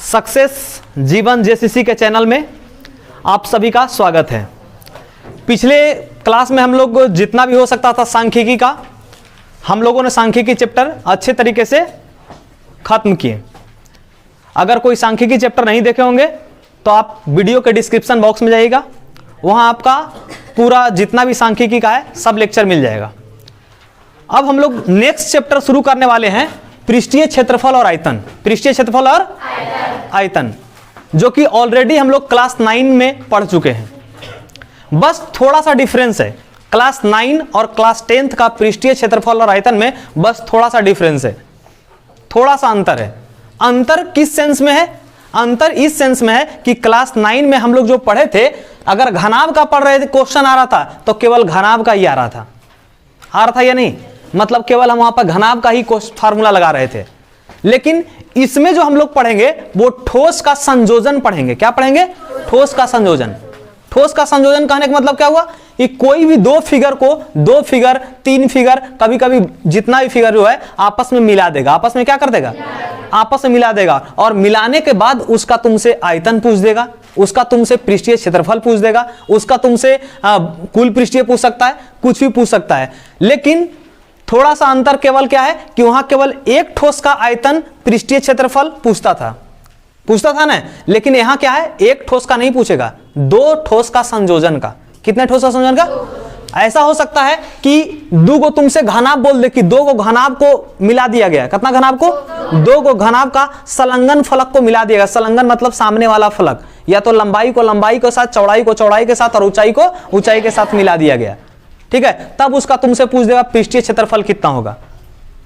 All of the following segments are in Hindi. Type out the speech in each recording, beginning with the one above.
सक्सेस जीवन जेसीसी के चैनल में आप सभी का स्वागत है। पिछले क्लास में हम लोग जितना भी हो सकता था सांख्यिकी का, हम लोगों ने सांख्यिकी चैप्टर अच्छे तरीके से खत्म किए। अगर कोई सांख्यिकी चैप्टर नहीं देखे होंगे तो आप वीडियो के डिस्क्रिप्शन बॉक्स में जाइएगा, वहाँ आपका पूरा जितना भी सांख्यिकी का है सब लेक्चर मिल जाएगा। अब हम लोग नेक्स्ट चैप्टर शुरू करने वाले हैं, पृष्ठीय क्षेत्रफल और आयतन। पृष्ठीय क्षेत्रफल और आयतन, जो कि ऑलरेडी हम लोग क्लास 9 में पढ़ चुके हैं। बस थोड़ा सा डिफरेंस है, क्लास 9 और क्लास 10th का पृष्ठीय क्षेत्रफल और आयतन में बस थोड़ा सा डिफरेंस है, थोड़ा सा अंतर है। अंतर किस सेंस में है? अंतर इस सेंस में है कि क्लास 9 में हम लोग जो पढ़े थे, अगर घनाभ का पढ़ रहे थे, क्वेश्चन आ रहा था तो केवल घनाभ का ही आ रहा था या नहीं, मतलब केवल हम वहां पर घनाभ का ही फार्मूला लगा रहे थे। लेकिन इसमें जो हम लोग पढ़ेंगे वो ठोस का संयोजन पढ़ेंगे। क्या पढ़ेंगे? ठोस का संयोजन। ठोस का संयोजन कहने का मतलब क्या हुआ कि कोई भी दो फिगर को, दो फिगर, तीन फिगर, कभी कभी जितना भी फिगर जो है आपस में मिला देगा। आपस में क्या कर देगा? आपस में मिला देगा, और मिलाने के बाद उसका तुमसे आयतन पूछ देगा, उसका तुमसे पृष्ठीय क्षेत्रफल पूछ देगा, उसका तुमसे कुल पृष्ठीय पूछ सकता है, कुछ भी पूछ सकता है। लेकिन थोड़ा सा अंतर केवल क्या है कि वहां केवल एक ठोस का आयतन पृष्ठीय क्षेत्रफल पूछता था ना, लेकिन यहां क्या है, एक ठोस का नहीं पूछेगा, दो ठोस का संयोजन का। कितने ठोस का संयोजन का? ऐसा हो सकता है कि दो को तुमसे घनाभ बोल दे कि दो को घनाभ को मिला दिया गया। कितना घनाभ को? दो को घनाभ का संलग्न फलक को मिला दिया गया। संलग्न मतलब सामने वाला फलक, या तो लंबाई को लंबाई के साथ, चौड़ाई को चौड़ाई के साथ, और ऊंचाई को ऊंचाई के साथ मिला दिया गया। ठीक है, तब उसका तुमसे पूछ देगा पृष्ठीय क्षेत्रफल कितना होगा।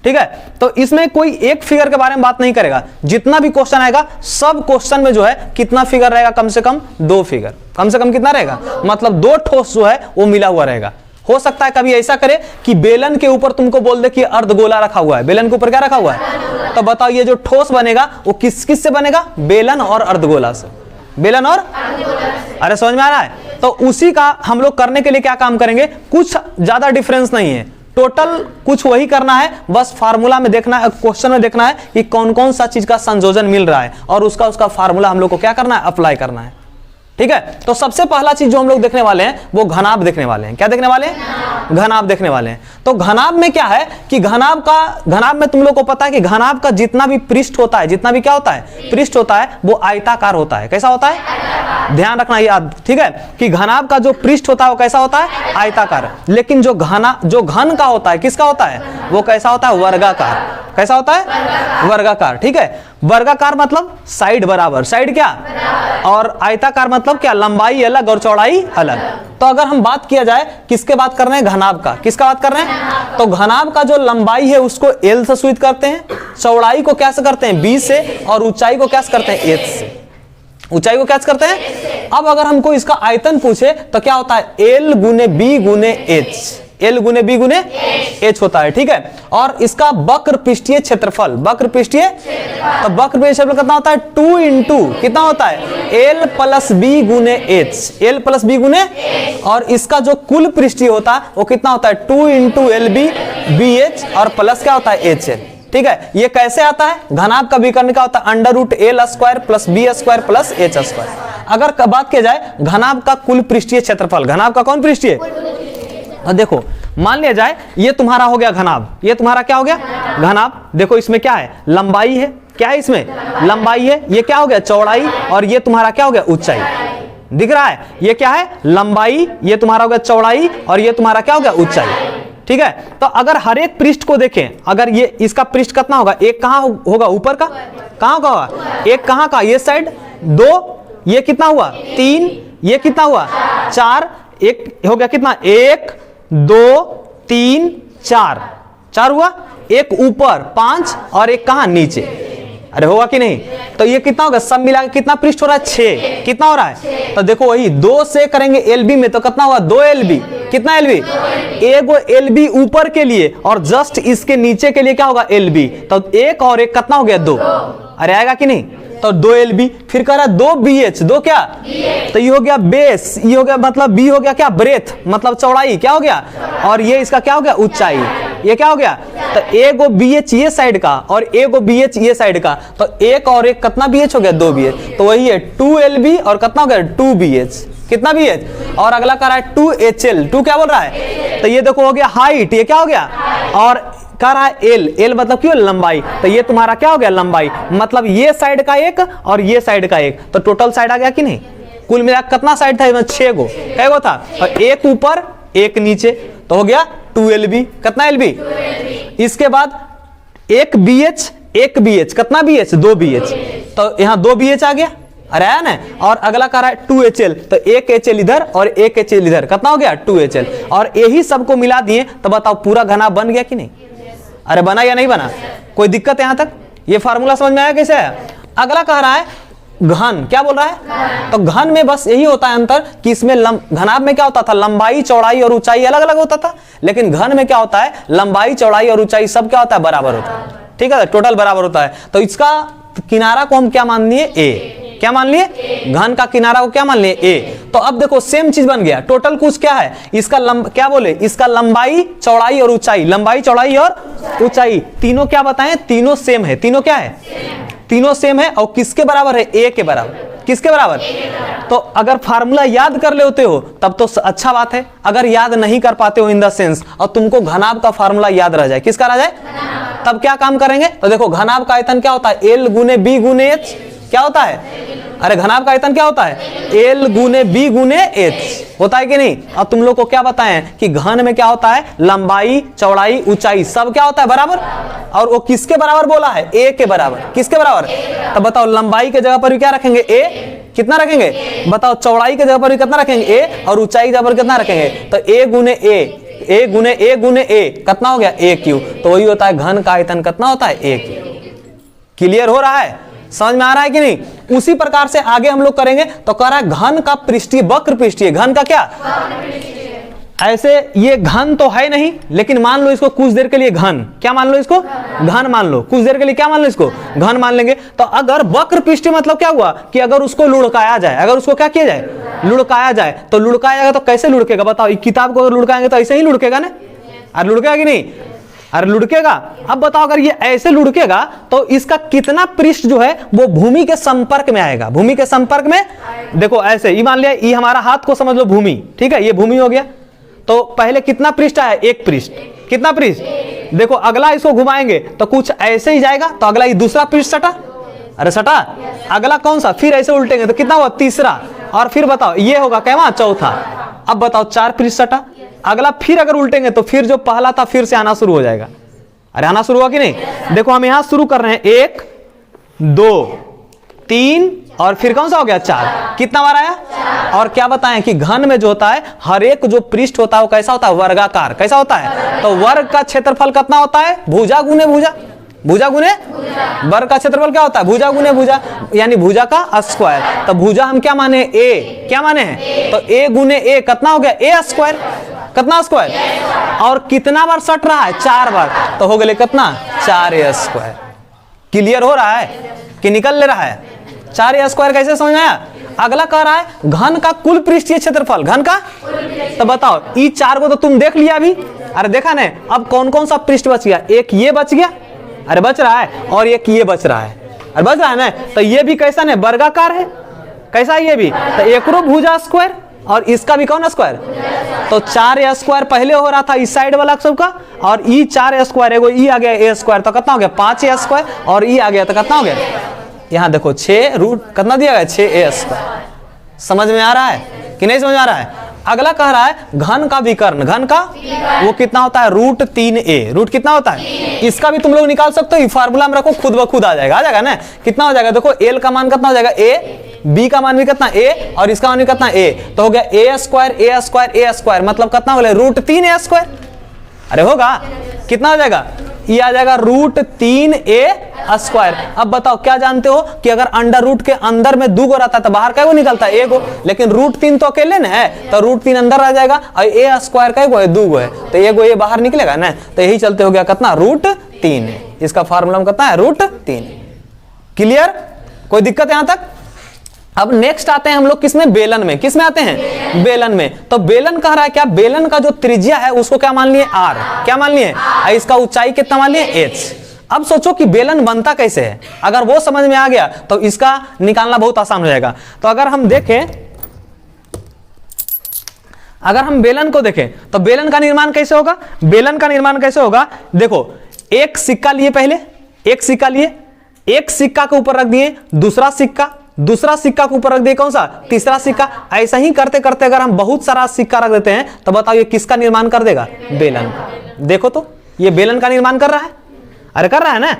ठीक है, तो इसमें कोई एक फिगर के बारे में बात नहीं करेगा। जितना भी क्वेश्चन आएगा सब क्वेश्चन में जो है कितना फिगर रहेगा? कम से कम दो फिगर। कम से कम कितना रहेगा? मतलब दो ठोस जो है वो मिला हुआ रहेगा। हो सकता है कभी ऐसा करे कि बेलन के ऊपर तुमको बोल दे कि अर्धगोला रखा हुआ है। बेलन के ऊपर क्या रखा हुआ है? तो बताओ ये जो ठोस बनेगा वो किस किस से बनेगा? बेलन और अर्धगोला से। बेलन और अरे समझ में आ रहा है? तो उसी का हम लोग करने के लिए क्या काम करेंगे, कुछ ज्यादा डिफरेंस नहीं है, टोटल कुछ वही करना है। बस फार्मूला में देखना है, क्वेश्चन में देखना है कि कौन कौन सा चीज का संयोजन मिल रहा है, और उसका फार्मूला हम लोग को क्या करना है, अप्लाई करना है। ठीक है, तो सबसे पहला चीज जो हम लोग देखने वाले हैं वो घनाभ देखने वाले हैं। क्या देखने वाले हैं? घनाभ देखने वाले हैं। तो घनाभ में क्या है कि घनाभ में तुम लोग को पता है कि घनाभ का जितना भी पृष्ठ होता है, जितना भी क्या होता है, पृष्ठ होता है, वो आयताकार होता है। कैसा होता है? ध्यान रखना याद, ठीक है, कि घनाभ का जो पृष्ठ होता है वो कैसा होता है? आयताकार। लेकिन जो घन का होता है, किसका होता है? वो कैसा होता है? वर्गाकार। कैसा होता है? वर्गाकार। ठीक है, वर्गाकार मतलब साइड बराबर, साइड क्या, और आयताकार मतलब क्या, लंबाई अलग और चौड़ाई अलग। तो अगर हम बात किया जाए, किसके बात कर रहे हैं? घनाभ का। किसका बात कर रहे हैं? तो घनाभ का जो लंबाई है उसको L से सूचित करते हैं, चौड़ाई को क्या से करते हैं? B से, और ऊंचाई को क्या से करते हैं? H से। ऊंचाई को क्या करते हैं? अब अगर हमको इसका आयतन पूछे तो क्या होता है? L गुने B गुने H। L गुने B गुने H होता है। ठीक है, और इसका वक्र पृष्ठीय क्षेत्रफल, वक्र पृष्ठीय, तो वक्र पृष्ठीय क्षेत्रफल कितना होता है? 2 इंटू कितना होता है? L प्लस B गुने H। L प्लस B गुने, और इसका जो कुल पृष्ठीय होता है वो कितना होता है? 2 इंटू LB BH, और प्लस क्या होता है? HL। ठीक है, ये कैसे आता है? घनाभ का विकर्ण क्या होता है? Under root L square plus B square plus H square. अगर बात की जाए घनाभ का कुल पृष्ठीय क्षेत्रफल, घनाभ का कौन पृष्ठीय? देखो, मान लिया जाए ये तुम्हारा हो गया घनाभ, ये तुम्हारा क्या हो गया? घनाभ। देखो इसमें क्या है? लंबाई है। क्या है इसमें? लंबाई है। ये क्या हो गया? चौड़ाई। और ये तुम्हारा क्या हो गया? ऊंचाई। दिख रहा है? ये क्या है? लंबाई, ये तुम्हारा हो गया चौड़ाई, और ये तुम्हारा क्या हो गया? ऊंचाई। ठीक है, तो अगर हर एक पृष्ठ को देखें, अगर ये इसका पृष्ठ कितना होगा? एक कहां होगा? ऊपर का। कहां का होगा? एक कहां का? ये साइड। दो, ये कितना हुआ? 3, ये कितना हुआ? 4, एक हो गया कितना? 1 2 3 4, 4 हुआ। एक ऊपर 5, और एक कहां? नीचे। अरे होगा कि नहीं? तो ये कितना होगा? सब मिला के कितना पृष्ठ हो रहा है? 6। कितना हो रहा है? तो देखो वही 2 से करेंगे LB में तो कितना हुआ? 2 LB। कितना LB? एक LB ऊपर के लिए, और जस्ट इसके नीचे के लिए क्या होगा? LB। तो एक और एक कितना हो गया? 2। अरे आएगा कि नहीं? तो 2 LB। फिर कह रहा है 2 BH। 2 क्या? तो ये हो गया बेस, ये हो गया मतलब B हो गया क्या? ब्रेथ मतलब चौड़ाई। क्या हो गया? और ये इसका क्या हो गया? ऊंचाई। ये क्या हो गया, तो ए गो बी एच ये साइड का और ए गो बी एच ये साइड का, तो एक और एक कितना बी एच हो गया, 2 बी एच, तो वही है 2LB और कितना हो गया 2 BH, कितना BH, और अगला कर रहा है 2HL, 2 क्या बोल रहा है, तो ये देखो हो गया हाइट, ये क्या हो गया, और कर रहा है L मतलब क्यों, लंबाई, तो ये तुम्हारा क्या हो गया, लंबाई, मतलब ये साइड का एक और ये साइड का एक, तो टोटल साइड आ गया कि नहीं, कुल मिला कितना साइड था, 6 गो, कै गो था, और एक ऊपर एक नीचे, तो हो गया 2LB, कितना LB, इसके बाद एक BH कितना BH, 2 BH, तो यहाँ 2 BH आ गया, अरे है ना, और अगला कर रहा है 2HL, तो एक HL इधर और एक HL इधर, कितना हो गया 2HL, और यही सबको मिला दिए, तो बताओ पूरा घना बन गया कि नहीं, अरे बना या नहीं बना, कोई दिक्कत यहां तक, ये फार्मूला समझ में आया कैसे है। अगला कह रहा है घन, क्या बोल रहा है, तो घन में बस यही होता है अंतर कि इसमें घनाभ में क्या होता था, लंबाई चौड़ाई और ऊंचाई अलग अलग होता था, लेकिन घन में क्या होता है, लंबाई चौड़ाई और ऊंचाई सब क्या होता है, बराबर होता है, ठीक है, टोटल बराबर होता है, तो इसका किनारा को हम क्या मान लिए, ए, क्या मान लिए, घन का किनारा को क्या मान लिए, ए, तो अब देखो सेम चीज बन गया, टोटल कुछ क्या है, इसका क्या बोले, इसका लंबाई चौड़ाई और ऊंचाई, लंबाई चौड़ाई और ऊंचाई तीनों क्या बताएं, तीनों सेम है, तीनों क्या है, तीनों सेम है, और किसके बराबर है, ए के बराबर, किसके बराबर, तो अगर फार्मूला याद कर लेते हो तब तो अच्छा बात है, अगर याद नहीं कर पाते हो इन द सेंस और तुमको घनाभ का फार्मूला याद रह जाए, किसका रह जाए, तब क्या काम करेंगे, तो देखो घनाभ का आयतन क्या होता है, L गुने B गुने H, क्या होता है, अरे घनाभ का आयतन क्या होता है, L गुने B गुने H होता है कि नहीं, और तुम लोग को क्या बताएं कि घन में क्या होता है, लंबाई चौड़ाई ऊंचाई सब क्या होता है, बराबर, और वो किसके बराबर बोला है, A के बराबर, किसके बराबर, तो बताओ लंबाई के जगह पर भी क्या रखेंगे, A, कितना रखेंगे, बताओ चौड़ाई के जगह पर भी कितना रखेंगे, A, और ऊंचाई की जगह पर कितना रखेंगे, तो A गुने A कितना हो गया, AQ, तो वही होता है घन का आयतन कितना होता है, AQ, क्लियर हो रहा है, समझ में आ रहा है कि नहीं। उसी प्रकार से आगे हम लोग करेंगे, तो कह रहा है घन का पृष्ठीय, वक्र पृष्ठीय, घन का क्या, ऐसे ये घन तो है नहीं, लेकिन मान लो इसको कुछ देर के लिए घन, क्या मान लो इसको, घन मान लो, कुछ देर के लिए क्या मान लो इसको, घन मान लेंगे, तो अगर वक्र पृष्ठीय मतलब क्या हुआ कि अगर उसको लुढ़काया जाए, अगर उसको क्या किया जाए, लुढ़काया जाए, तो लुढ़काया जाएगा तो कैसे लुढ़केगा, बताओ, किताब को अगर लुढ़काएंगे तो ऐसे ही लुढ़केगा ना, अरे लुढ़केगा कि नहीं, अरे लुढ़केगा, अब बताओ अगर ये ऐसे लुढ़केगा तो इसका कितना पृष्ठ जो है वो भूमि के संपर्क में आएगा, भूमि के संपर्क में, देखो ऐसे ये मान लिया, ये हमारा हाथ को समझ लो भूमि, ठीक है, ये भूमि हो गया, तो पहले कितना पृष्ठ आया, एक पृष्ठ, कितना पृष्ठ, देखो अगला इसको घुमाएंगे तो कुछ ऐसे ही जाएगा, तो अगला ये दूसरा पृष्ठ सटा, अरे सटा, अगला कौन सा, फिर ऐसे उल्टेंगे तो कितना हुआ, तीसरा, और फिर बताओ ये होगा कैवा, चौथा, अब बताओ 4 पृष्ठ सटा, अगला फिर अगर उल्टेंगे तो फिर जो पहला था फिर से आना शुरू हो जाएगा, अरे आना शुरू हुआ कि नहीं, देखो हम यहां शुरू कर रहे हैं 1 2 3 और फिर कौन सा हो गया, 4, कितना बार आया, और क्या बताएं कि घन में जो होता है हर एक जो पृष्ठ होता है वो कैसा होता है, वर्गाकार, कैसा होता है, तो वर्ग का क्षेत्रफल कितना होता है, भुजा गुने भुजा, भुजा गुने वर्ग का क्षेत्रफल क्या होता है, भुजा गुने भुजा, यानी भुजा का स्क्वायर, तो भुजा हम क्या माने, ए, क्या माने हैं, तो ए गुने ए कितना हो गया, ए स्क्वायर, कितना स्क्वायर, और कितना बार सट रहा है, 4 बार, तो हो गए कितना, 4a स्क्वायर, क्लियर हो रहा है कि निकल ले रहा है, 4a स्क्वायर कैसे समझ में आया। अगला कह रहा है घन का कुल पृष्ठीय क्षेत्रफल, घन का, तो बताओ ये 4 को तो तुम देख लिया अभी, अरे देखा ना, अब कौन कौन सा पृष्ठ बच गया, एक ये बच गया, अरे बच रहा है, और एक ये बच रहा है, अरे बच रहा है ना, तो ये भी कैसा है, वर्गाकार है, कैसा है ये भी, तो एकरो भुजा स्क्वायर और इसका भी कौन स्क्वायर, तो 4a स्क्वायर पहले हो रहा था इस साइड वाला सबका, और ई 4a स्क्वायर, एगो ई आ गया a स्क्वायर, तो कितना हो गया 5a स्क्वायर, और ई आ गया तो कितना हो गया, यहाँ देखो 6 रूट कितना दिया गया, 6a स्क्वायर, समझ में आ रहा है कि नहीं समझ में आ रहा है। अगला कह रहा है घन का विकर्ण, घन का वो कितना होता है, √3a, रूट कितना होता है, इसका भी तुम लोग निकाल सकते हो, फार्मूला में रखो खुद ब खुद आ जाएगा ना, कितना हो जाएगा, देखो l का मान कितना हो जाएगा, a, b का मान भी कितना a, और इसका मान भी कितना a, तो हो गया a स्क्वायर मतलब कितना हो गया, √3a स्क्वायर, अरे होगा कितना हो जाएगा, ये आ जाएगा √3a स्क्वायर। अब बताओ क्या जानते हो कि अगर अंडर रूट के अंदर में 2 गो रहता है तो बाहर क्या निकलता है, 1 गो, लेकिन √3 तो अकेले ना है, तो √3 अंदर आ जाएगा, और a स्क्वायर का 2 गो है, तो 1 गो ये बाहर निकलेगा ना, तो यही चलते हो गया कितना, √3, इसका फार्मूला कितना है, √3, क्लियर, कोई दिक्कत यहां तक, अब नेक्स्ट आते हैं हम लोग किसमें, बेलन में। किसमें आते हैं, बेलन में। तो बेलन कह रहा है क्या, बेलन का जो त्रिज्या है उसको क्या मान लिए, आर। क्या मान लिए, इसका ऊंचाई कितना मान लिए, एच। अब सोचो कि बेलन बनता कैसे है, अगर वो समझ में आ गया तो इसका निकालना बहुत आसान हो जाएगा। तो अगर हम देखें, अगर हम बेलन को देखें तो बेलन का निर्माण कैसे होगा, बेलन का निर्माण कैसे होगा, देखो एक सिक्का लिए, पहले एक सिक्का लिए, एक सिक्का के ऊपर रख दिए दूसरा सिक्का, दूसरा सिक्का के ऊपर रख दिए कौन सा, तीसरा सिक्का। ऐसा ही करते करते अगर हम बहुत सारा सिक्का रख देते हैं तो बताओ ये किसका निर्माण कर देगा, बेलन का। देखो तो ये बेलन का निर्माण कर रहा है, अरे कर रहा है ना,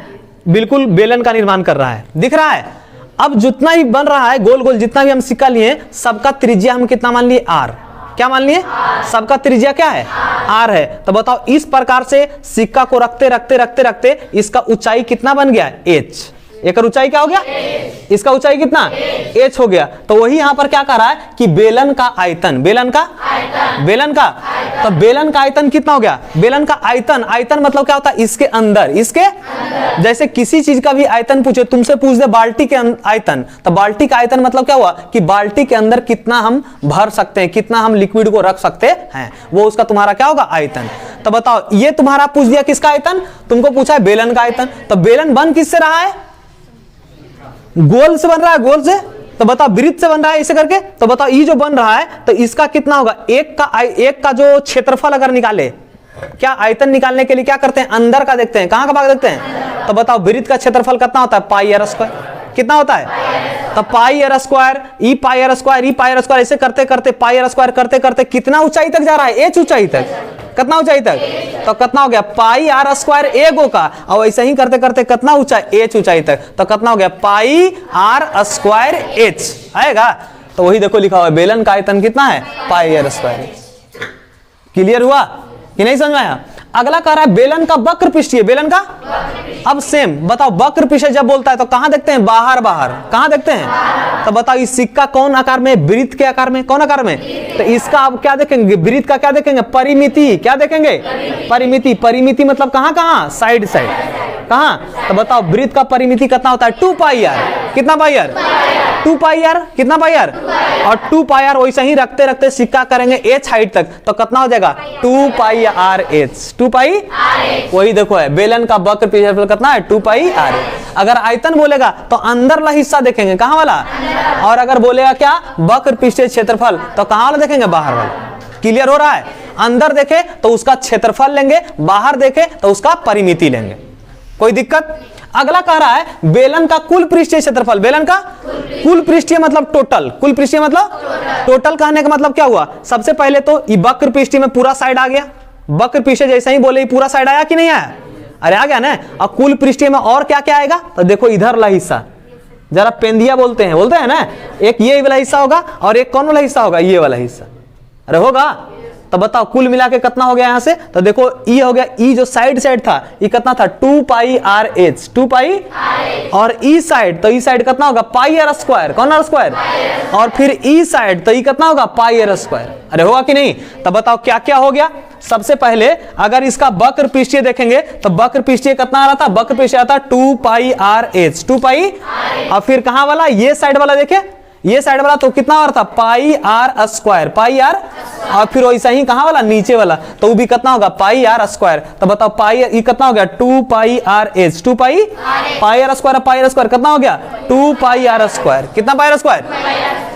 बिल्कुल बेलन का निर्माण कर रहा है, दिख रहा है। अब जितना ही बन रहा है गोल गोल, जितना भी हम सिक्का लिए, सबका त्रिज्या हम कितना मान लिए, आर। क्या मान लिए, सबका त्रिज्या क्या है, आर है। तो बताओ इस प्रकार से सिक्का को रखते रखते रखते रखते इसका ऊंचाई कितना बन गया, एच। एक ऊंचाई क्या हो गया, इसका ऊंचाई कितना, एच हो गया। तो वही यहां पर क्या कह रहा है कि बेलन का आयतन, बेलन का बेलन का, तो बेलन का आयतन कितना हो गया, बेलन का आयतन, आयतन मतलब क्या होता है, इसके अंदर, इसके जैसे किसी चीज का भी आयतन पूछे, तुमसे पूछ दे बाल्टी के आयतन, तो बाल्टी का आयतन मतलब क्या हुआ कि बाल्टी के अंदर कितना हम भर सकते हैं, कितना हम लिक्विड को रख सकते हैं, वो उसका तुम्हारा क्या होगा, आयतन। तो बताओ ये तुम्हारा पूछ दिया किसका आयतन, तुमको पूछा है बेलन का आयतन। तो बेलन बन किससे रहा है, गोल से बन रहा है, गोल से। तो बताओ वृत्त से बन रहा है इसे करके। तो बताओ ये जो बन रहा है तो इसका कितना होगा, एक का जो क्षेत्रफल अगर निकाले, क्या आयतन निकालने के लिए क्या करते हैं, अंदर का देखते हैं, कहां का भाग देखते हैं। तो बताओ वृत्त का क्षेत्रफल कितना होता है, पाई आर स्क्वायर। कितना होता है, तो pi r square, E pi r square, E pi r square, ऐसे करते करते पाई आर स्क्वायर करते करते कितना ऊंचाई तक जा रहा है, एच ऊंचाई तक। कितना ऊंचाई तक, तो कितना हो गया, पाई आर स्क्वायर एगो का, और ऐसे ही करते करते कितना ऊंचाई, एच ऊंचाई तक। तो कितना हो गया, पाई आर स्क्वायर एच आएगा। तो वही देखो लिखा हुआ है, बेलन का आयतन कितना है, पाई आर स्क्वायर। क्लियर हुआ कि नहीं, समझ में आया। अगला कह रहा है बेलन का वक्र पृष्ठीय, बेलन का। अब सेम बताओ, वक्र पृष्ठीय जब बोलता है तो कहां देखते हैं, बाहर बाहर, कहां देखते हैं। तो बताओ इस सिक्का कौन आकार में, वृत्त के आकार में, कौन आकार में। तो इसका अब क्या देखेंगे, वृत्त का क्या देखेंगे, परिमिति। क्या देखेंगे, परिमिति। परिमिति मतलब कहां कहां, साइड साइड, कहां। तो बताओ वृत्त का परिमिति कितना होता है, 2 पाई आर। कितना पाई आर, 2 पाई आर। कितना पाई आर, और 2 पाई आर वैसे ही रखते रखते सिक्का करेंगे एच हाइट तक, तो कितना हो जाएगा, 2 पाई आर एच। 2 पाई, वही देखो है बेलन का वक्र पृष्ठफल कितना है, 2 पाई आर। अगर आयतन बोलेगा तो अंदर वाला हिस्सा देखेंगे, कहां वाला, और अगर बोलेगा क्या वक्र पृष्ठीय क्षेत्रफल तो कहां वाला देखेंगे, बाहर वाला। क्लियर हो रहा है, अंदर देखे तो उसका क्षेत्रफल लेंगे, बाहर देखे तो उसका परिमिति लेंगे, कोई दिक्कत। अगला कह रहा है बेलन का कुल पृष्ठीय क्षेत्रफल, बेलन का कुल पृष्ठीय मतलब टोटल, कुल पृष्ठीय मतलब टोटल। कहने का मतलब क्या हुआ, सबसे पहले तो वक्र पृष्ठीय में पूरा साइड आ गया, वक्र पृष्ठीय जैसे ही बोले पूरा साइड आया कि नहीं आया, अरे आ गया ना। और कुल पृष्ठीय में और क्या क्या आएगा, तो देखो इधर वाला हिस्सा, जरा पेंदिया बोलते हैं ना, एक ये वाला हिस्सा होगा और एक कौन वाला हिस्सा होगा, ये वाला हिस्सा, अरे होगा। तो बताओ कुल मिला के कितना हो गया यहां से, तो देखो ई हो गया, ई जो साइड साइड था ये कितना था, 2 पाई आर एच, 2 पाई, और ई साइड, तो ई साइड कितना होगा, पाई आर स्क्वायर, कौन आर स्क्वायर, और फिर ई साइड तो ई कितना होगा, पाई आर स्क्वायर। अरे होगा कि नहीं। तो बताओ क्या क्या हो गया। सबसे पहले अगर इसका वक्र पृष्ठीय देखेंगे तो वक्र पृष्ठीय कितना आ रहा था, वक्र पृष्ठीय आता 2 पाई आर एच, 2 पाई, और फिर कहां वाला, ये साइड वाला देखे, ये साइड वाला तो कितना आ रहा था, पाई आर स्क्वायर, पाई आर, और फिर वैसा ही कहां वाला, नीचे वाला, तो वो भी कितना होगा, पाई आर स्क्वायर। तो बताओ पाई ये कितना हो गया, 2 pi r h, 2 pi, pi r square, pi r square कितना हो गया, 2 पाई आर स्क्वायर। कितना पाई आर स्क्वायर,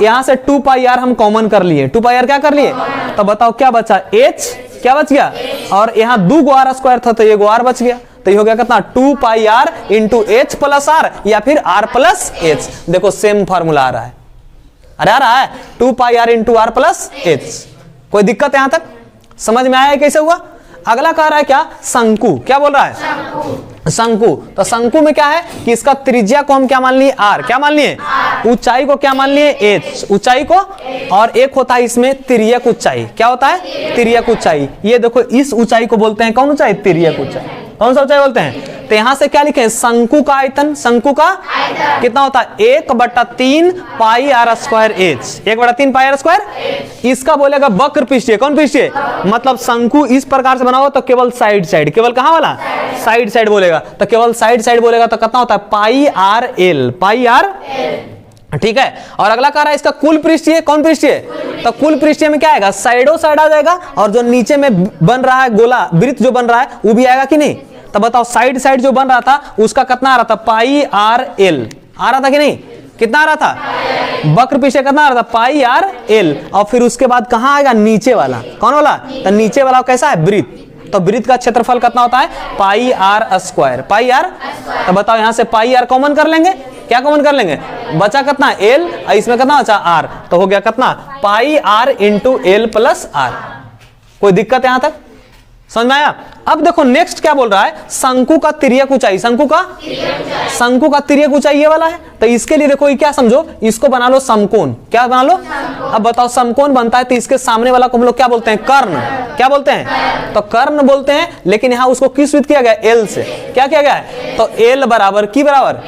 यहां से 2 पाई आर हम कॉमन कर लिए, 2 पाई आर क्या कर लिए। तो बताओ क्या बचा, एच, क्या बच गया, और यहाँ 2 गो आर स्क्वायर था तो ये गो आर बच गया। तो ये हो गया कितना, 2 pi r into h plus r, या फिर आर प्लस एच। देखो सेम फार्मूला आ रहा है, अरे आ रहा है 2 pi r into r plus h. कोई दिक्कत यहां तक समझ में आया है कैसे हुआ। अगला कह रहा है क्या, शंकु। क्या बोल रहा है, शंकु। तो शंकु में क्या है कि इसका त्रिज्या को हम क्या मान लिए, आर। क्या मान लिए, ऊंचाई को क्या मान लिए, एच, ऊंचाई को, और एक होता है इसमें तिर्यक ऊंचाई। क्या होता है, तिर्यक ऊंचाई। ये देखो इस ऊंचाई को बोलते हैं कौन ऊंचाई, तिर्यक ऊंचाई। कौन सा ऊंचाई बोलते हैं। तो यहां से क्या लिखे, शंकु का आयतन, शंकु का कितना होता है, 1/3 pi r square h, 1/3 pi r square. इसका बोलेगा वक्र पृष्ठीय, कौन पृष्ठीय, मतलब शंकु इस प्रकार से बना हो तो केवल साइड साइड, केवल कहां वाला, साइड साइड बोलेगा। तो केवल साइड साइड बोलेगा तो कितना होता है, pi R L, pi are ठीक है। और अगला कह रहा है इसका कुल पृष्ठीय, कौन पृष्ठीय? तो कुल पृष्ठीय में क्या आएगा? साइडो साइड आ जाएगा, और जो नीचे में बन रहा है गोला वृत्त जो बन रहा है वो भी आएगा कि नहीं? तो बताओ साइड साइड जो बन रहा था उसका कितना आ रहा था? पाई आर एल आ रहा था कि नहीं? कितना आ रहा था? वक्र पृष्ठीय कितना आ रहा था? पाई आर एल। और फिर उसके बाद कहां आएगा? नीचे वाला, कौन वाला? तो नीचे वाला कैसा है? वृत्त। तो वृत्त का क्षेत्रफल कितना होता है? Pi r square, pi r. तो बताओ यहां से पाई आर कॉमन कर लेंगे, क्या कॉमन कर लेंगे? बचा कितना? एल, और इसमें कितना बचा? आर। तो हो गया कितना? Pi r into l plus r. कोई दिक्कत यहां तक समझ में आया? अब देखो नेक्स्ट क्या बोल रहा है? शंकु का तिर्यक ऊंचाई, शंकु का तिर्यक ऊंचाई ये वाला है। तो इसके लिए देखो ये क्या समझो, इसको बना लो समकोण। क्या बना लो? अब बताओ समकोण बनता है तो इसके सामने वाला को हम लोग क्या बोलते हैं? कर्ण। क्या बोलते हैं? तो कर्ण बोलते हैं, लेकिन यहां उसको किस सूत्र किया गया? एल से। क्या किया गया है? तो एल बराबर की बराबर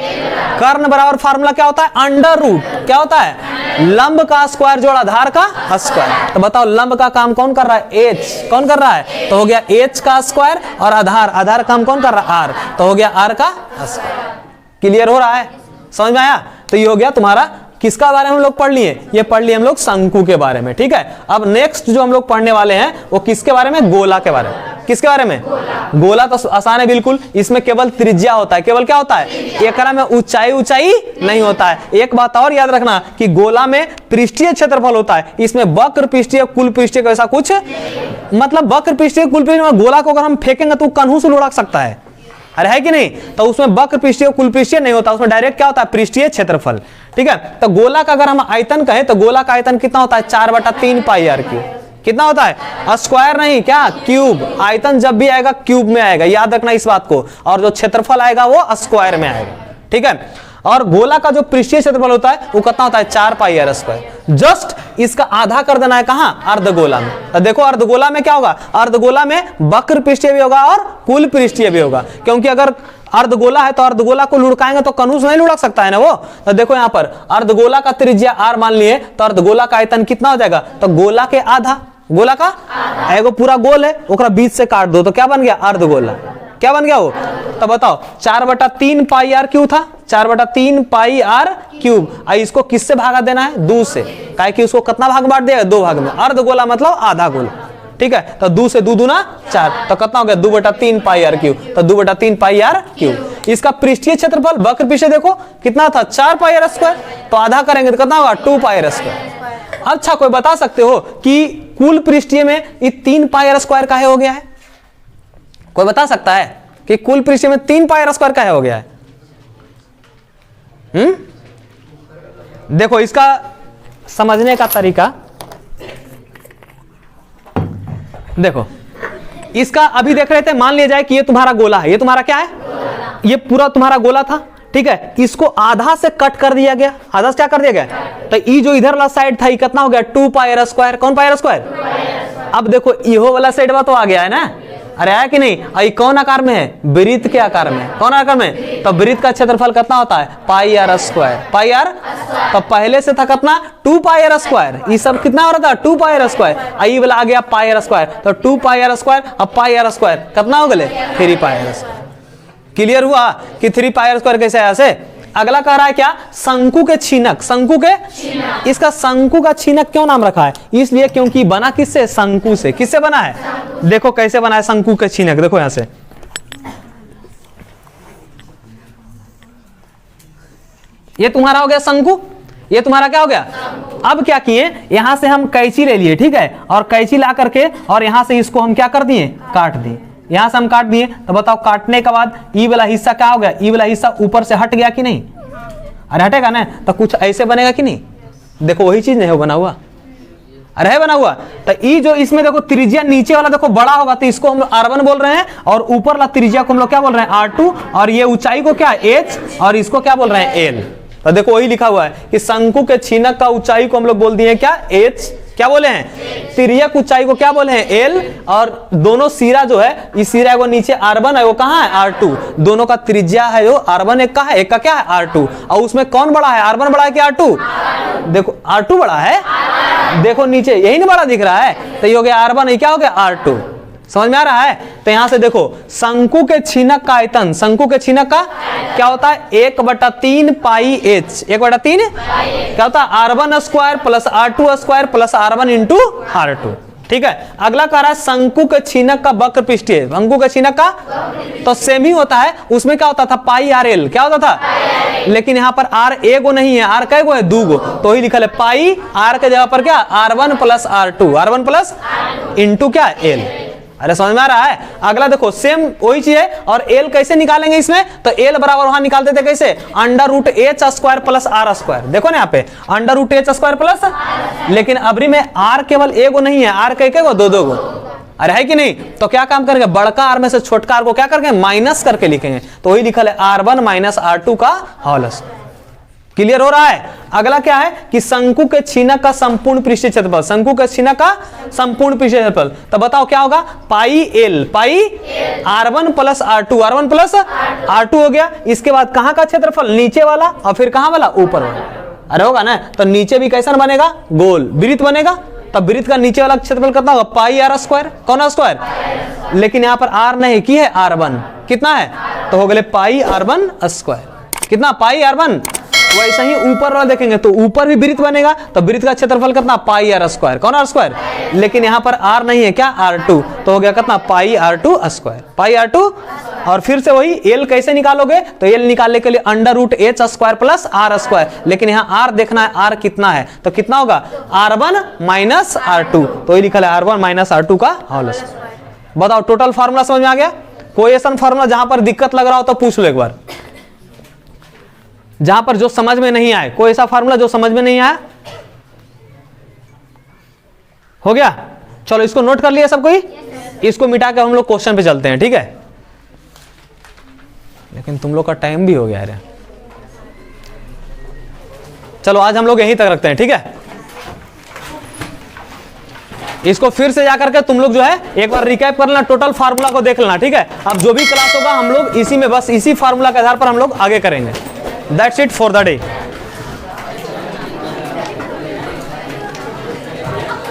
कर्ण बराबर फार्मूला क्या होता है? Under root. क्या होता है? लंब का स्क्वायर जोड़ आधार का स्क्वायर। तो बताओ लंब का काम कौन कर रहा है? एच। कौन कर रहा है? तो हो गया एच का स्क्वायर, और आधार काम कौन कर रहा है? आर। तो हो गया आर का स्क्वायर। क्लियर हो रहा है? समझ में आया? तो ये हो गया तुम्हारा किसका बारे में हम लोग पढ़ लिए? ये पढ़ लिए हम लोग शंकु के बारे में। ठीक है। अब नेक्स्ट जो हम लोग पढ़ने वाले हैं वो किसके बारे में? गोला के बारे में। किसके बारे में? गोला तो आसान है बिल्कुल, इसमें केवल त्रिज्या होता है। केवल क्या होता है? एकरा में ऊंचाई नहीं होता है। एक बात और याद रखना कि गोला में पृष्ठीय क्षेत्रफल होता है, इसमें वक्र पृष्ठीय कुल पृष्ठीय का ऐसा कुछ मतलब वक्र पृष्ठीय कुल पृष्ठीय में गोला को अगर हम फेंकेंगे तो कन्हू से लुढ़क सकता है, अरे है कि नहीं? तो उसमें वक्र पृष्ठीय कुल पृष्ठीय नहीं होता, उसमें डायरेक्ट क्या होता है? पृष्ठीय क्षेत्रफल। ठीक है। तो गोला का अगर हम आयतन कहें तो गोला का आयतन कितना होता है? 4/3 पाई आर क्यूब। कितना होता है? स्क्वायर नहीं, क्या? क्यूब। आयतन जब भी आएगा क्यूब में आएगा, याद रखना इस बात को। और जो क्षेत्रफल आएगा वो स्क्वायर में आएगा। ठीक है। और गोला का जो पृष्ठीय क्षेत्रफल होता है वो कितना होता है? 4 पाई आर स्क्वायर। जस्ट इसका आधा कर देना है कहां? अर्धगोला में। तो देखो अर्धगोला में क्या होगा? अर्धगोला में वक्र पृष्ठीय भी होगा और कुल पृष्ठीय भी होगा, क्योंकि अगर अर्धगोला है तो अर्धगोला को लुढ़काएंगे तो कन्हू से नहीं लुढ़क सकता है ना वो। तो देखो यहाँ पर अर्धगोला का त्रिज्या आर मान लिए तो अर्धगोला का आयतन कितना हो जाएगा? तो गोला के आधा, गोला का एगो पूरा गोल है ओकरा बीच से काट दो तो क्या बन गया? अर्धगोला। क्या बन गया वो? तो बताओ 4/3 पाई आर क्यूब था, 4/3 पाई आर क्यूब। इसको किससे भागा देना है? 2 से। काहे कि उसको कितना भाग बांट दिया? 2 भाग में। अर्धगोला मतलब आधा गोला। ठीक है। तो 2 से 2 दूना 4, तो कितना हो गया? 2/3 पाई आर क्यूब। तो 2/3 पाई आर क्यूब। इसका पृष्ठीय क्षेत्रफल वक्र पृष्ठीय देखो कितना था? 4 पाई आर स्क्वायर। तो आधा करेंगे तो कितना होगा? 2 पाई आर स्क्वायर। अच्छा कोई बता सकते हो कि कुल पृष्ठीय में ये 3 पाई आर स्क्वायर काहे हो गया है? कोई बता सकता है कि कुल पृष्ठीय में 3 पाई आर स्क्वायर काहे हो गया है? देखो इसका समझने का तरीका देखो, इसका अभी देख रहे थे, मान लिया जाए कि ये तुम्हारा गोला है। ये तुम्हारा क्या है? ये पूरा तुम्हारा गोला था। ठीक है। इसको आधा से कट कर दिया गया। आधा से क्या कर दिया गया? तो ये जो इधर वाला साइड था ये कितना हो गया? 2 पाई आर स्क्वायर। कौन पाई आर स्क्वायर? अब देखो इहो वाला साइड तो आ गया है ना, अरे है कि नहीं? ये कौन आकार में है? वृत्त के आकार में। कौन आकार में? तो वृत्त का क्षेत्रफल कितना होता है? Pi r square. Pi r. तो पहले से था कितना? 2 पाई आर स्क्वायर। ये सब कितना हो रहा था? 2 पाई आर स्क्वायर। ये वाला आ गया पाई आर स्क्वायर। तो 2 पाई आर स्क्वायर अब पाई आर स्क्वायर कितना हो गए? 3 पाई आर स्क्वायर। क्लियर हुआ कि 3 पाई आर स्क्वायर कैसे आया से? अगला कह रहा है क्या? शंकु के छीनक। शंकु के इसका शंकु का छीनक क्यों नाम रखा है? इसलिए क्योंकि बना किससे? शंकु से। किससे बना है? देखो कैसे बना है शंकु के छीनक। देखो यहां से ये तुम्हारा हो गया शंकु, ये तुम्हारा क्या हो गया? अब क्या किए? यहां से हम कैंची ले लिए। ठीक है। और कैंची ला करके और यहां से इसको हम क्या कर दिए? काट दिए। यहां से हम काट दिए। तो बताओ काटने के बाद ई वाला हिस्सा क्या हो गया? ई वाला हिस्सा ऊपर से हट गया कि नहीं? अरे हटेगा ना। तो कुछ ऐसे बनेगा कि नहीं? देखो वही चीज नहीं हो बना हुआ, अरे है बना हुआ। तो ई जो इसमें देखो त्रिज्या नीचे वाला देखो बड़ा होगा तो इसको हम R1 बोल रहे हैं, और ऊपर वाला त्रिज्या को हम लोग क्या बोल रहे हैं? R2, और ये ऊंचाई को क्या? H, और इसको क्या बोल रहे हैं? L। तो देखो वही लिखा हुआ है कि शंकु के छीनक का ऊंचाई को हम लोग बोल दिए क्या? H। क्या बोले हैं? तिर्यक ऊंचाई को क्या बोले हैं? L। और दोनों सिरा जो है, इस सिरा को नीचे R1 है, वो कहाँ है? R2। दोनों का त्रिज्या है जो R1 एक का है, एक का क्या है? R2। और उसमें कौन बड़ा है? R1 बड़ा है कि R2? देखो R2 बड़ा है। देखो नीचे यही नहीं बड़ा दिख रहा है, तो ये हो गया R1, ये क्या हो गया? R2। समझ में आ रहा है? तो यहां से देखो शंकु के छीनक का आयतन, शंकु के छीनक का क्या होता है 1/3 पाई एच, 1/3 क्या होता है r1 square plus r2 square plus r1 into r2। ठीक है, अगला कह रहा है शंकु के छीनक का वक्र पृष्ठीय, शंकु के छीनक का तो सेम ही होता है, उसमें क्या होता था पाई आर एल, क्या होता था, लेकिन यहां पर आर ए गो नहीं है, आर कै गो है, 2 गो, तो ही लिखा है पाई आर के जगह पर क्या r1 plus r2, r1 plus into क्या एल। अरे समझ में आ रहा है? अगला देखो सेम वही चीज है, और एल कैसे निकालेंगे इसमें, तो एल बराबर वहां निकालते थे कैसे, √h square plus r square. देखो ना यहाँ पे √h स्क्वायर प्लस, लेकिन अबरी में r केवल ए गो नहीं है, r के गो 2 गो, अरे है कि नहीं? तो क्या काम करेंगे, बड़का आर में से छोटका आर को क्या करेंगे माइनस करके लिखेंगे, तो वही लिखा है r1 माइनस r2 का होल स्क्वायर। क्लियर हो रहा है? अगला क्या है कि शंकु के छीनक का संपूर्ण पृष्ठीय क्षेत्रफल, शंकु के छीनक का संपूर्ण पृष्ठीय क्षेत्रफल, तो बताओ क्या होगा, पाई एल, पाई r1 plus r2, r1 plus r2 हो गया। इसके बाद कहां का क्षेत्रफल, नीचे वाला, और फिर कहां वाला, ऊपर वाला। अरे होगा ना, तो नीचे भी कैसा बनेगा, गोल वृत्त बनेगा, तब वृत्त का नीचे वाला क्षेत्रफल कितना होगा, पाई आर स्क्वायर, कौन स्क्वायर, लेकिन यहां पर r नहीं की है r1, कितना है, तो हो गए पाई r1 स्क्वायर, कितना पाई r1। वैसे ही ऊपर वाला देखेंगे तो ऊपर भी वृत्त बनेगा, तो वृत्त का क्षेत्रफल कितना पाई आर स्क्वायर, कौन आर स्क्वायर, लेकिन यहाँ पर r नहीं है क्या r2, तो हो गया कितना पाई r2 स्क्वायर, पाई r2। और फिर से वही एल कैसे निकालोगे, तो एल निकालने के लिए √h square plus r square, लेकिन यहाँ r देखना है r कितना है, तो कितना होगा r1 माइनस r2, तो ये लिखा है r1 माइनस r2 का होल स्क्वायर। बताओ टोटल फार्मूला समझ में आ गया? कोई ऐसा फार्मूला जहां पर दिक्कत लग रहा हो तो पूछ लो एक बार, जहां पर जो समझ में नहीं आए, कोई ऐसा फार्मूला जो समझ में नहीं आया, हो गया? चलो इसको नोट कर लिया सब कोई, इसको मिटा के हम लोग क्वेश्चन पे चलते हैं, ठीक है? लेकिन तुम लोग का टाइम भी हो गया है, चलो आज हम लोग यहीं तक रखते हैं, ठीक है? इसको फिर से जाकर के तुम लोग जो है एक बार रिकैप कर लेना, टोटल फार्मूला को देख लेना, ठीक है? अब जो भी क्लास होगा हम लोग इसी में बस इसी फार्मूला के आधार पर हम लोग आगे करेंगे। That's it for the day.